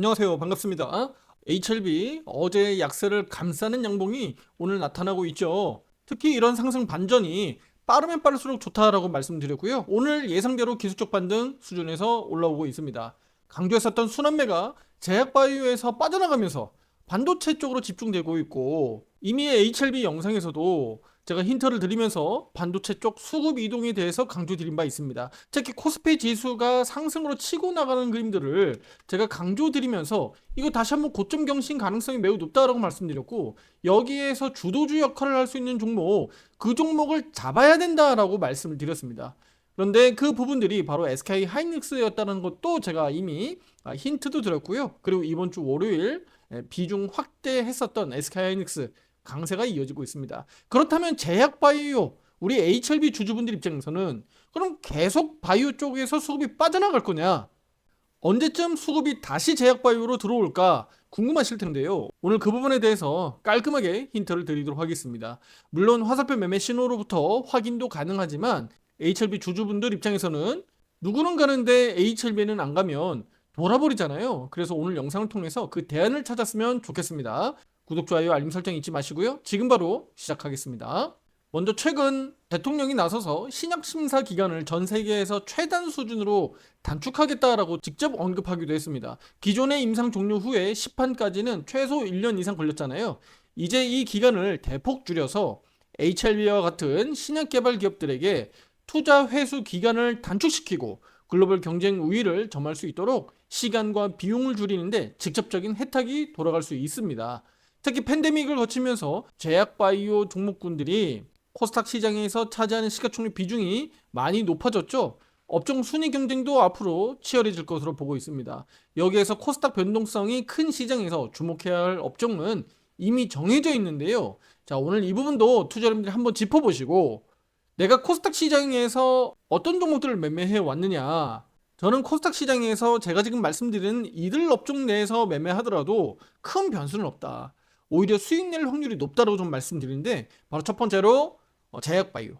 안녕하세요. 반갑습니다. HLB 어제 약세를 감싸는 양봉이 오늘 나타나고 있죠. 특히 이런 상승 반전이 빠르면 빠를수록 좋다라고 말씀드렸고요. 오늘 예상대로 기술적 반등 수준에서 올라오고 있습니다. 강조했었던 순환매가 제약바이오에서 빠져나가면서 반도체 쪽으로 집중되고 있고, 이미 HLB 영상에서도 제가 힌트를 드리면서 반도체 쪽 수급 이동에 대해서 강조드린 바 있습니다. 특히 코스피 지수가 상승으로 치고 나가는 그림들을 제가 강조드리면서 이거 다시 한번 고점 경신 가능성이 매우 높다라고 말씀드렸고, 여기에서 주도주 역할을 할 수 있는 종목, 그 종목을 잡아야 된다라고 말씀을 드렸습니다. 그런데 그 부분들이 바로 SK 하이닉스였다는 것도 제가 이미 힌트도 드렸고요. 그리고 이번 주 월요일 비중 확대했었던 SK 하이닉스 강세가 이어지고 있습니다. 그렇다면 제약바이오, 우리 HLB 주주분들 입장에서는 그럼 계속 바이오 쪽에서 수급이 빠져나갈 거냐? 언제쯤 수급이 다시 제약바이오로 들어올까 궁금하실 텐데요. 오늘 그 부분에 대해서 깔끔하게 힌트를 드리도록 하겠습니다. 물론 화살표 매매 신호로부터 확인도 가능하지만 HLB 주주분들 입장에서는 누구는 가는데 HLB는 안 가면 돌아버리잖아요. 그래서 오늘 영상을 통해서 그 대안을 찾았으면 좋겠습니다. 구독, 좋아요, 알림 설정 잊지 마시고요. 지금 바로 시작하겠습니다. 먼저 최근 대통령이 나서서 신약 심사 기간을 전 세계에서 최단 수준으로 단축하겠다라고 직접 언급하기도 했습니다. 기존의 임상 종료 후에 시판까지는 최소 1년 이상 걸렸잖아요. 이제 이 기간을 대폭 줄여서 HLB와 같은 신약 개발 기업들에게 투자 회수 기간을 단축시키고 글로벌 경쟁 우위를 점할 수 있도록 시간과 비용을 줄이는데 직접적인 혜택이 돌아갈 수 있습니다. 특히 팬데믹을 거치면서 제약바이오 종목군들이 코스닥 시장에서 차지하는 시가총액 비중이 많이 높아졌죠. 업종 순위 경쟁도 앞으로 치열해질 것으로 보고 있습니다. 여기에서 코스닥 변동성이 큰 시장에서 주목해야 할 업종은 이미 정해져 있는데요. 자, 오늘 이 부분도 투자자분들이 한번 짚어보시고, 내가 코스닥 시장에서 어떤 종목들을 매매해 왔느냐, 저는 코스닥 시장에서 제가 지금 말씀드린 이들 업종 내에서 매매하더라도 큰 변수는 없다, 오히려 수익 낼 확률이 높다고 좀 말씀드리는데, 바로 첫 번째로 제약바이오,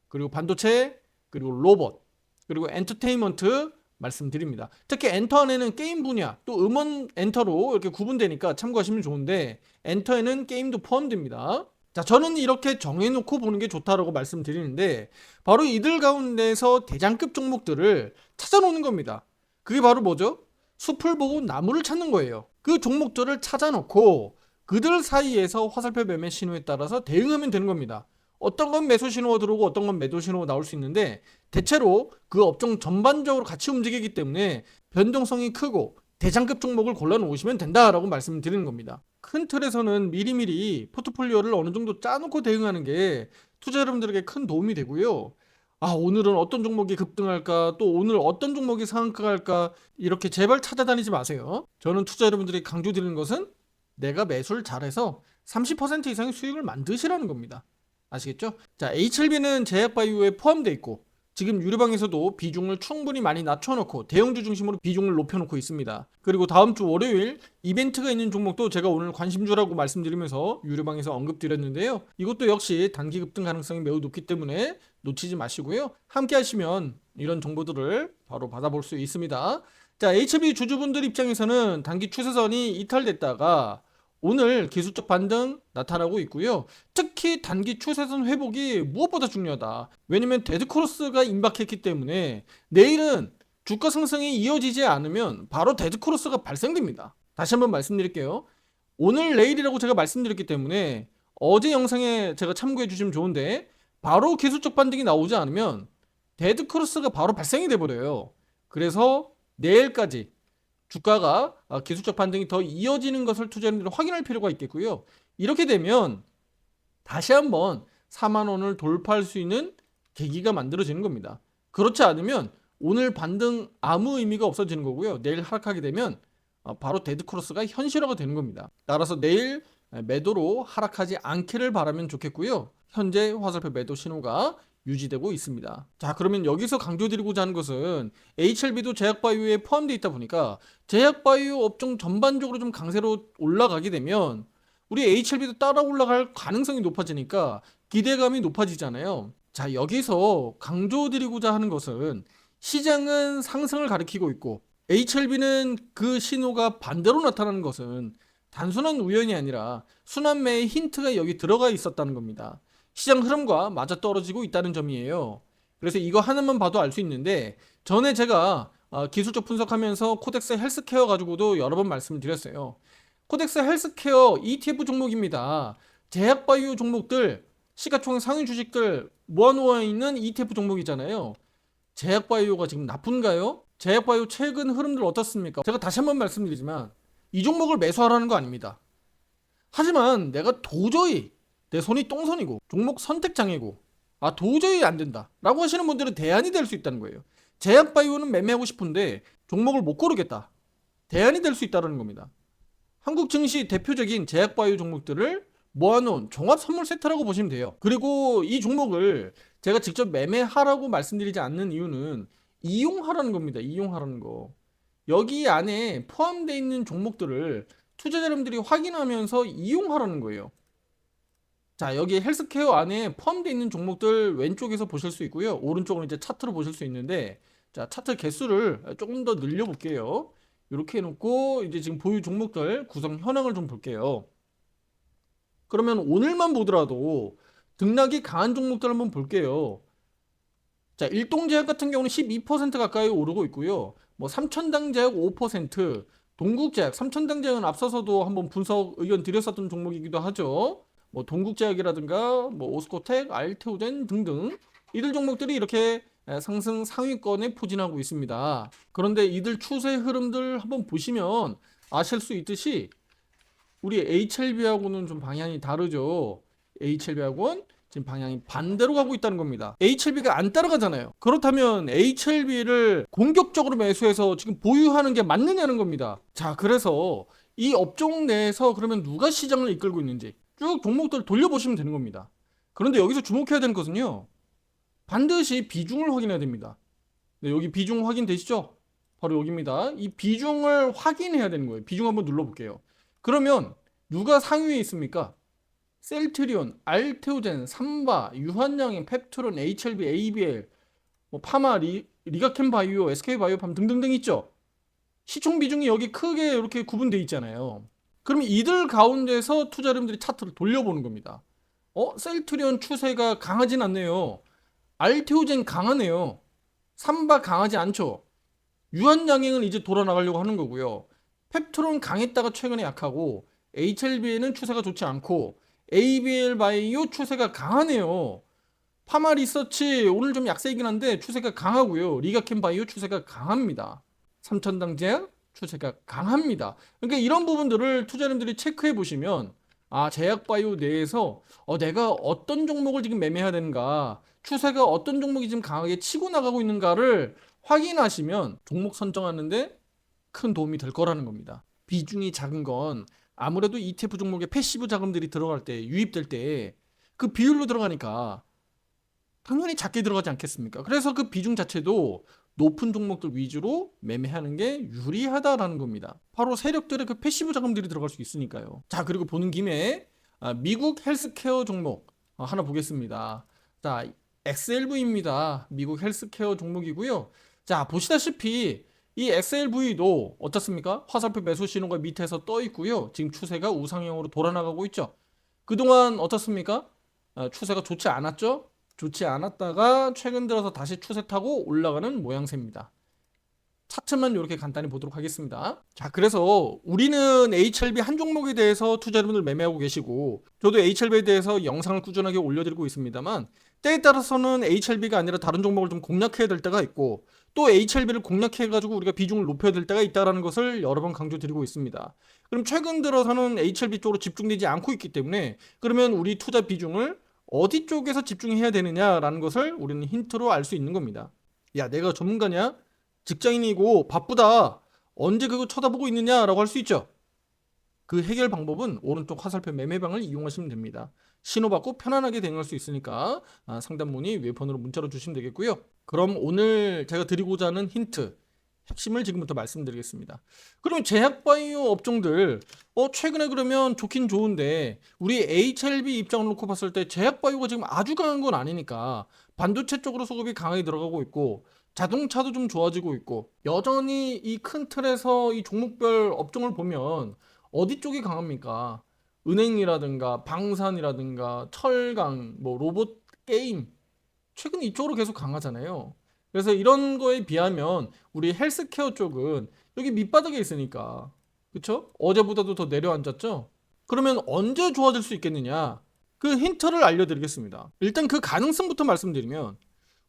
그리고 반도체, 그리고 로봇, 그리고 엔터테인먼트 말씀드립니다. 특히 엔터 안에는 게임 분야, 또 음원 엔터로 이렇게 구분되니까 참고하시면 좋은데, 엔터에는 게임도 포함됩니다. 자, 저는 이렇게 정해놓고 보는 게 좋다라고 말씀드리는데, 바로 이들 가운데서 대장급 종목들을 찾아놓는 겁니다. 그게 바로 뭐죠? 숲을 보고 나무를 찾는 거예요. 그 종목들을 찾아놓고 그들 사이에서 화살표 매매 신호에 따라서 대응하면 되는 겁니다. 어떤 건 매수 신호가 들어오고 어떤 건 매도 신호가 나올 수 있는데, 대체로 그 업종 전반적으로 같이 움직이기 때문에 변동성이 크고 대장급 종목을 골라놓으시면 된다라고 말씀드리는 겁니다. 큰 틀에서는 미리미리 포트폴리오를 어느 정도 짜놓고 대응하는 게 투자 여러분들에게 큰 도움이 되고요. 오늘은 어떤 종목이 급등할까, 또 오늘 어떤 종목이 상한가할까, 이렇게 제발 찾아다니지 마세요. 저는 투자 여러분들이 강조드리는 것은 내가 매수를 잘해서 30% 이상의 수익을 만드시라는 겁니다. 아시겠죠? 자, HLB는 제약바이오에 포함되어 있고, 지금 유료방에서도 비중을 충분히 많이 낮춰놓고 대형주 중심으로 비중을 높여놓고 있습니다. 그리고 다음 주 월요일 이벤트가 있는 종목도 제가 오늘 관심주라고 말씀드리면서 유료방에서 언급드렸는데요. 이것도 역시 단기 급등 가능성이 매우 높기 때문에 놓치지 마시고요. 함께 하시면 이런 정보들을 바로 받아볼 수 있습니다. 자, HLB 주주분들 입장에서는 단기 추세선이 이탈됐다가 오늘 기술적 반등 나타나고 있고요. 특히 단기 추세선 회복이 무엇보다 중요하다. 왜냐면 데드크로스가 임박했기 때문에 내일은 주가 상승이 이어지지 않으면 바로 데드크로스가 발생됩니다. 다시 한번 말씀드릴게요. 오늘 내일이라고 제가 말씀드렸기 때문에 어제 영상에 제가 참고해 주시면 좋은데, 바로 기술적 반등이 나오지 않으면 데드크로스가 바로 발생이 돼버려요. 그래서 내일까지 주가가 기술적 반등이 더 이어지는 것을 투자자분들이 확인할 필요가 있겠고요. 이렇게 되면 다시 한번 4만 원을 돌파할 수 있는 계기가 만들어지는 겁니다. 그렇지 않으면 오늘 반등 아무 의미가 없어지는 거고요. 내일 하락하게 되면 바로 데드크로스가 현실화가 되는 겁니다. 따라서 내일 매도로 하락하지 않기를 바라면 좋겠고요. 현재 화살표 매도 신호가 유지되고 있습니다. 자, 그러면 여기서 강조드리고자 하는 것은 HLB도 제약바이오에 포함되어 있다 보니까 제약바이오 업종 전반적으로 좀 강세로 올라가게 되면 우리 HLB도 따라 올라갈 가능성이 높아지니까 기대감이 높아지잖아요. 자, 여기서 강조드리고자 하는 것은 시장은 상승을 가리키고 있고 HLB는 그 신호가 반대로 나타나는 것은 단순한 우연이 아니라 순환매의 힌트가 여기 들어가 있었다는 겁니다. 시장 흐름과 맞아떨어지고 있다는 점이에요. 그래서 이거 하나만 봐도 알 수 있는데, 전에 제가 기술적 분석하면서 코덱스 헬스케어 가지고도 여러 번 말씀을 드렸어요. 코덱스 헬스케어 ETF 종목입니다. 제약바이오 종목들, 시가총액 상위 주식들 모아놓아 있는 ETF 종목이잖아요. 제약바이오가 지금 나쁜가요? 제약바이오 최근 흐름들 어떻습니까? 제가 다시 한번 말씀드리지만 이 종목을 매수하라는 거 아닙니다. 하지만 내가 도저히 내 손이 똥손이고 종목 선택장애고 도저히 안 된다 라고 하시는 분들은 대안이 될 수 있다는 거예요. 제약바이오는 매매하고 싶은데 종목을 못 고르겠다. 대안이 될 수 있다는 겁니다. 한국 증시 대표적인 제약바이오 종목들을 모아놓은 종합 선물 세트라고 보시면 돼요. 그리고 이 종목을 제가 직접 매매하라고 말씀드리지 않는 이유는 이용하라는 겁니다. 이용하라는 거. 여기 안에 포함되어 있는 종목들을 투자자 여러분들이 확인하면서 이용하라는 거예요. 자, 여기 헬스케어 안에 포함되어 있는 종목들 왼쪽에서 보실 수 있고요. 오른쪽은 이제 차트로 보실 수 있는데, 자, 차트 개수를 조금 더 늘려 볼게요. 이렇게 해놓고 이제 지금 보유 종목들 구성 현황을 좀 볼게요. 그러면 오늘만 보더라도 등락이 강한 종목들 한번 볼게요. 자, 일동제약 같은 경우는 12% 가까이 오르고 있고요. 뭐 삼천당제약 5%, 동국제약, 삼천당제약은 앞서서도 한번 분석 의견 드렸었던 종목이기도 하죠. 뭐 동국제약이라든가 뭐 오스코텍, 알테오젠 등등 이들 종목들이 이렇게 상승 상위권에 포진하고 있습니다. 그런데 이들 추세 흐름들 한번 보시면 아실 수 있듯이 우리 HLB하고는 좀 방향이 다르죠. HLB하고는 지금 방향이 반대로 가고 있다는 겁니다. HLB가 안 따라가잖아요. 그렇다면 HLB를 공격적으로 매수해서 지금 보유하는 게 맞느냐는 겁니다. 자, 그래서 이 업종 내에서 그러면 누가 시장을 이끌고 있는지 쭉 종목들 돌려보시면 되는 겁니다. 그런데 여기서 주목해야 되는 것은요, 반드시 비중을 확인해야 됩니다. 네, 여기 비중 확인되시죠? 바로 여기입니다. 이 비중을 확인해야 되는 거예요. 비중 한번 눌러볼게요. 그러면 누가 상위에 있습니까? 셀트리온, 알테오젠, 삼바, 유한양행, 펩트론, HLB, ABL, 뭐 파마, 리가켄바이오, SK바이오팜 등등등 있죠. 시총 비중이 여기 크게 이렇게 구분되어 있잖아요. 그럼 이들 가운데서 투자자분들이 차트를 돌려보는 겁니다. 셀트리온 추세가 강하진 않네요. 알테오젠 강하네요. 삼바 강하지 않죠. 유한양행은 이제 돌아나가려고 하는 거고요. 펩트론 강했다가 최근에 약하고, HLB에는 추세가 좋지 않고, ABL 바이오 추세가 강하네요. 파마 리서치 오늘 좀 약세이긴 한데 추세가 강하고요. 리가켄 바이오 추세가 강합니다. 삼천당제약 추세가 강합니다. 그러니까 이런 부분들을 투자자님들이 체크해 보시면 제약 바이오 내에서 내가 어떤 종목을 지금 매매해야 되는가, 추세가 어떤 종목이 지금 강하게 치고 나가고 있는가를 확인하시면 종목 선정하는데 큰 도움이 될 거라는 겁니다. 비중이 작은 건 아무래도 ETF 종목에 패시브 자금들이 들어갈 때, 유입될 때 그 비율로 들어가니까 당연히 작게 들어가지 않겠습니까? 그래서 그 비중 자체도 높은 종목들 위주로 매매하는 게 유리하다라는 겁니다. 바로 세력들의 그 패시브 자금들이 들어갈 수 있으니까요. 자, 그리고 보는 김에 미국 헬스케어 종목 하나 보겠습니다. 자, XLV입니다. 미국 헬스케어 종목이고요. 자, 보시다시피 이 XLV도 어떻습니까? 화살표 매수 신호가 밑에서 떠 있고요. 지금 추세가 우상향으로 돌아나가고 있죠. 그동안 어떻습니까? 추세가 좋지 않았죠? 좋지 않았다가 최근 들어서 다시 추세 타고 올라가는 모양새입니다. 차트만 이렇게 간단히 보도록 하겠습니다. 자, 그래서 우리는 HLB 한 종목에 대해서 투자자분들 매매하고 계시고, 저도 HLB에 대해서 영상을 꾸준하게 올려드리고 있습니다만, 때에 따라서는 HLB가 아니라 다른 종목을 좀 공략해야 될 때가 있고, 또 HLB를 공략해가지고 우리가 비중을 높여야 될 때가 있다는 것을 여러 번 강조드리고 있습니다. 그럼 최근 들어서는 HLB 쪽으로 집중되지 않고 있기 때문에, 그러면 우리 투자 비중을 어디 쪽에서 집중해야 되느냐라는 것을 우리는 힌트로 알 수 있는 겁니다. 야, 내가 전문가냐? 직장인이고 바쁘다. 언제 그거 쳐다보고 있느냐라고 할 수 있죠. 그 해결 방법은 오른쪽 화살표 매매방을 이용하시면 됩니다. 신호받고 편안하게 대응할 수 있으니까 상담 문의 웹폰으로 문자로 주시면 되겠고요. 그럼 오늘 제가 드리고자 하는 힌트, 핵심을 지금부터 말씀드리겠습니다. 그러면 제약바이오 업종들 최근에 그러면 좋긴 좋은데 우리 HLB 입장을 놓고 봤을 때 제약바이오가 지금 아주 강한 건 아니니까 반도체 쪽으로 수급이 강하게 들어가고 있고, 자동차도 좀 좋아지고 있고, 여전히 이 큰 틀에서 이 종목별 업종을 보면 어디 쪽이 강합니까? 은행이라든가 방산이라든가 철강, 뭐 로봇 게임, 최근 이쪽으로 계속 강하잖아요. 그래서 이런 거에 비하면 우리 헬스케어 쪽은 여기 밑바닥에 있으니까, 그쵸? 어제보다도 더 내려앉았죠? 그러면 언제 좋아질 수 있겠느냐? 그 힌트를 알려드리겠습니다. 일단 그 가능성부터 말씀드리면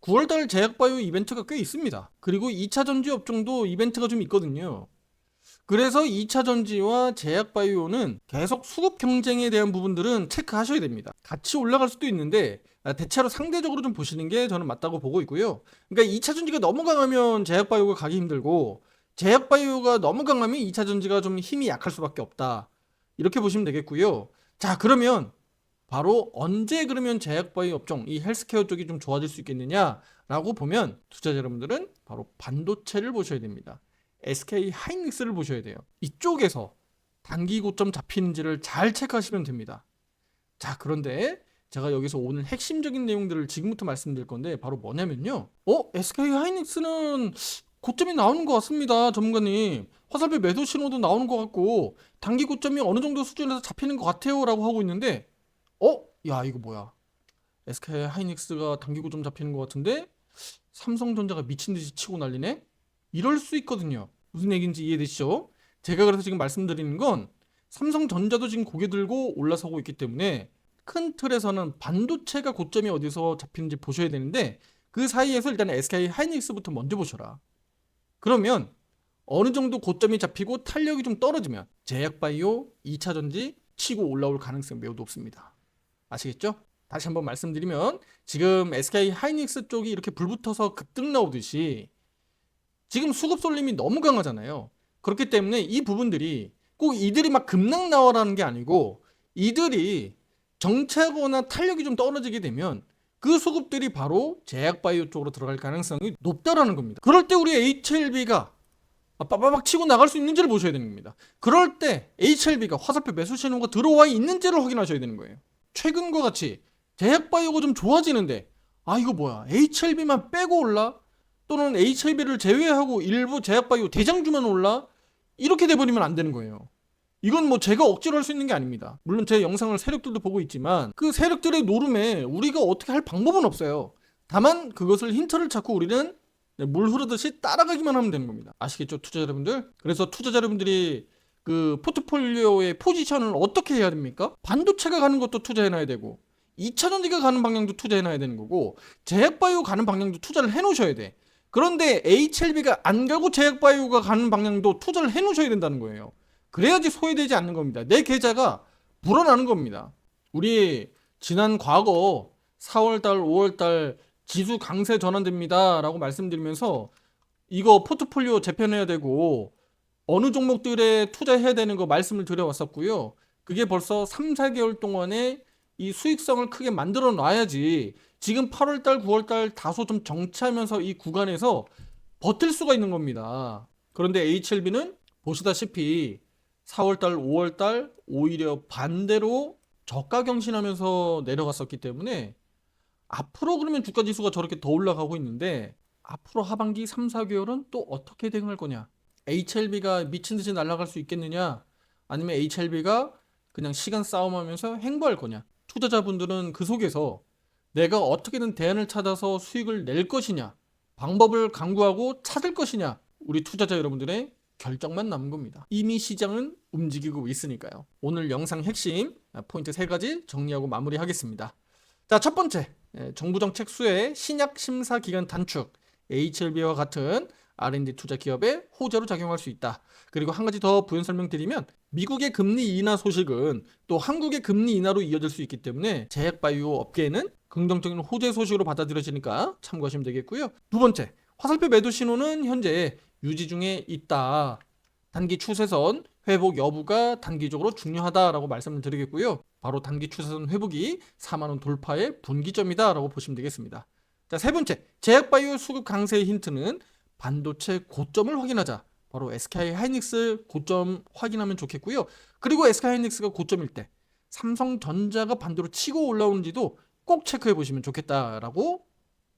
9월달 제약바이오 이벤트가 꽤 있습니다. 그리고 2차 전지 업종도 이벤트가 좀 있거든요. 그래서 2차 전지와 제약바이오는 계속 수급 경쟁에 대한 부분들은 체크하셔야 됩니다. 같이 올라갈 수도 있는데 대체로 상대적으로 좀 보시는 게 저는 맞다고 보고 있고요. 그러니까 2차 전지가 너무 강하면 제약바이오가 가기 힘들고, 제약바이오가 너무 강하면 2차 전지가 좀 힘이 약할 수밖에 없다. 이렇게 보시면 되겠고요. 자, 그러면 바로 언제 그러면 제약바이오 업종, 이 헬스케어 쪽이 좀 좋아질 수 있겠느냐라고 보면 투자자 여러분들은 바로 반도체를 보셔야 됩니다. SK 하이닉스를 보셔야 돼요. 이쪽에서 단기 고점 잡히는지를 잘 체크하시면 됩니다. 자, 그런데 제가 여기서 오늘 핵심적인 내용들을 지금부터 말씀드릴 건데 바로 뭐냐면요. SK 하이닉스는 고점이 나오는 것 같습니다, 전문가님. 화살표 매도 신호도 나오는 것 같고 단기 고점이 어느 정도 수준에서 잡히는 것 같아요 라고 하고 있는데, 야, 이거 뭐야? SK 하이닉스가 단기 고점 잡히는 것 같은데 삼성전자가 미친 듯이 치고 난리네? 이럴 수 있거든요. 무슨 얘기인지 이해되시죠? 제가 그래서 지금 말씀드리는 건 삼성전자도 지금 고개 들고 올라서고 있기 때문에 큰 틀에서는 반도체가 고점이 어디서 잡히는지 보셔야 되는데, 그 사이에서 일단 SK 하이닉스부터 먼저 보셔라. 그러면 어느 정도 고점이 잡히고 탄력이 좀 떨어지면 제약바이오, 2차 전지 치고 올라올 가능성이 매우 높습니다. 아시겠죠? 다시 한번 말씀드리면 지금 SK 하이닉스 쪽이 이렇게 불붙어서 급등 나오듯이 지금 수급 쏠림이 너무 강하잖아요. 그렇기 때문에 이 부분들이 꼭 이들이 막 급락 나와라는 게 아니고, 이들이 정체하거나 탄력이 좀 떨어지게 되면 그 수급들이 바로 제약바이오 쪽으로 들어갈 가능성이 높다라는 겁니다. 그럴 때 우리 HLB가 빠바박 치고 나갈 수 있는지를 보셔야 되는 겁니다. 그럴 때 HLB가 화살표 매수 신호가 들어와 있는지를 확인하셔야 되는 거예요. 최근과 같이 제약바이오가 좀 좋아지는데 이거 뭐야, HLB만 빼고 올라? 또는 HLB를 제외하고 일부 제약바이오 대장주만 올라? 이렇게 돼버리면 안 되는 거예요. 이건 뭐 제가 억지로 할 수 있는 게 아닙니다. 물론 제 영상을 세력들도 보고 있지만 그 세력들의 노름에 우리가 어떻게 할 방법은 없어요. 다만 그것을 힌트를 찾고 우리는 물 흐르듯이 따라가기만 하면 되는 겁니다. 아시겠죠, 투자자 여러분들? 그래서 투자자 여러분들이 그 포트폴리오의 포지션을 어떻게 해야 됩니까? 반도체가 가는 것도 투자해놔야 되고, 2차 전지가 가는 방향도 투자해놔야 되는 거고, 제약바이오 가는 방향도 투자를 해놓으셔야 돼. 그런데 HLB가 안 가고 제약바이오가 가는 방향도 투자를 해놓으셔야 된다는 거예요. 그래야지 소외되지 않는 겁니다. 내 계좌가 불어나는 겁니다. 우리 지난 과거 4월달, 5월달 지수 강세 전환됩니다 라고 말씀드리면서 이거 포트폴리오 재편해야 되고 어느 종목들에 투자해야 되는 거 말씀을 드려왔었고요. 그게 벌써 3, 4개월 동안에 이 수익성을 크게 만들어 놔야지 지금 8월달, 9월달 다소 좀 정체하면서 이 구간에서 버틸 수가 있는 겁니다. 그런데 HLB는 보시다시피 4월달, 5월달 오히려 반대로 저가 경신하면서 내려갔었기 때문에 앞으로 그러면 주가지수가 저렇게 더 올라가고 있는데 앞으로 하반기 3, 4개월은 또 어떻게 대응할 거냐? HLB가 미친 듯이 날아갈 수 있겠느냐? 아니면 HLB가 그냥 시간 싸움하면서 행보할 거냐? 투자자분들은 그 속에서 내가 어떻게든 대안을 찾아서 수익을 낼 것이냐, 방법을 강구하고 찾을 것이냐, 우리 투자자 여러분들의 결정만 남은 겁니다. 이미 시장은 움직이고 있으니까요. 오늘 영상 핵심 포인트 3가지 정리하고 마무리하겠습니다. 자, 첫 번째, 정부 정책 수혜 신약 심사 기간 단축, HLB와 같은 R&D 투자 기업의 호재로 작용할 수 있다. 그리고 한 가지 더 부연 설명드리면 미국의 금리 인하 소식은 또 한국의 금리 인하로 이어질 수 있기 때문에 제약바이오 업계에는 긍정적인 호재 소식으로 받아들여지니까 참고하시면 되겠고요. 두 번째, 화살표 매도 신호는 현재 유지 중에 있다. 단기 추세선 회복 여부가 단기적으로 중요하다라고 말씀을 드리겠고요. 바로 단기 추세선 회복이 4만원 돌파의 분기점이다라고 보시면 되겠습니다. 자, 세 번째, 제약바이오 수급 강세의 힌트는 반도체 고점을 확인하자. 바로 SK 하이닉스 고점 확인하면 좋겠고요. 그리고 SK 하이닉스가 고점일 때 삼성전자가 반대로 치고 올라오는지도 꼭 체크해 보시면 좋겠다라고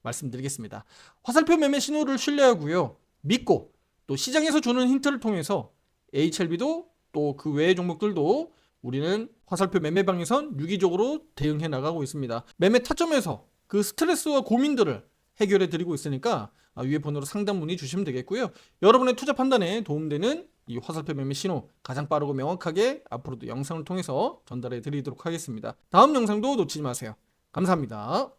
말씀드리겠습니다. 화살표 매매 신호를 신뢰하고요. 믿고 또 시장에서 주는 힌트를 통해서 HLB도 또 그 외의 종목들도 우리는 화살표 매매방에선 유기적으로 대응해 나가고 있습니다. 매매 타점에서 그 스트레스와 고민들을 해결해 드리고 있으니까 위에 번호로 상담 문의 주시면 되겠고요. 여러분의 투자 판단에 도움되는 이 화살표 매매 신호 가장 빠르고 명확하게 앞으로도 영상을 통해서 전달해 드리도록 하겠습니다. 다음 영상도 놓치지 마세요. 감사합니다.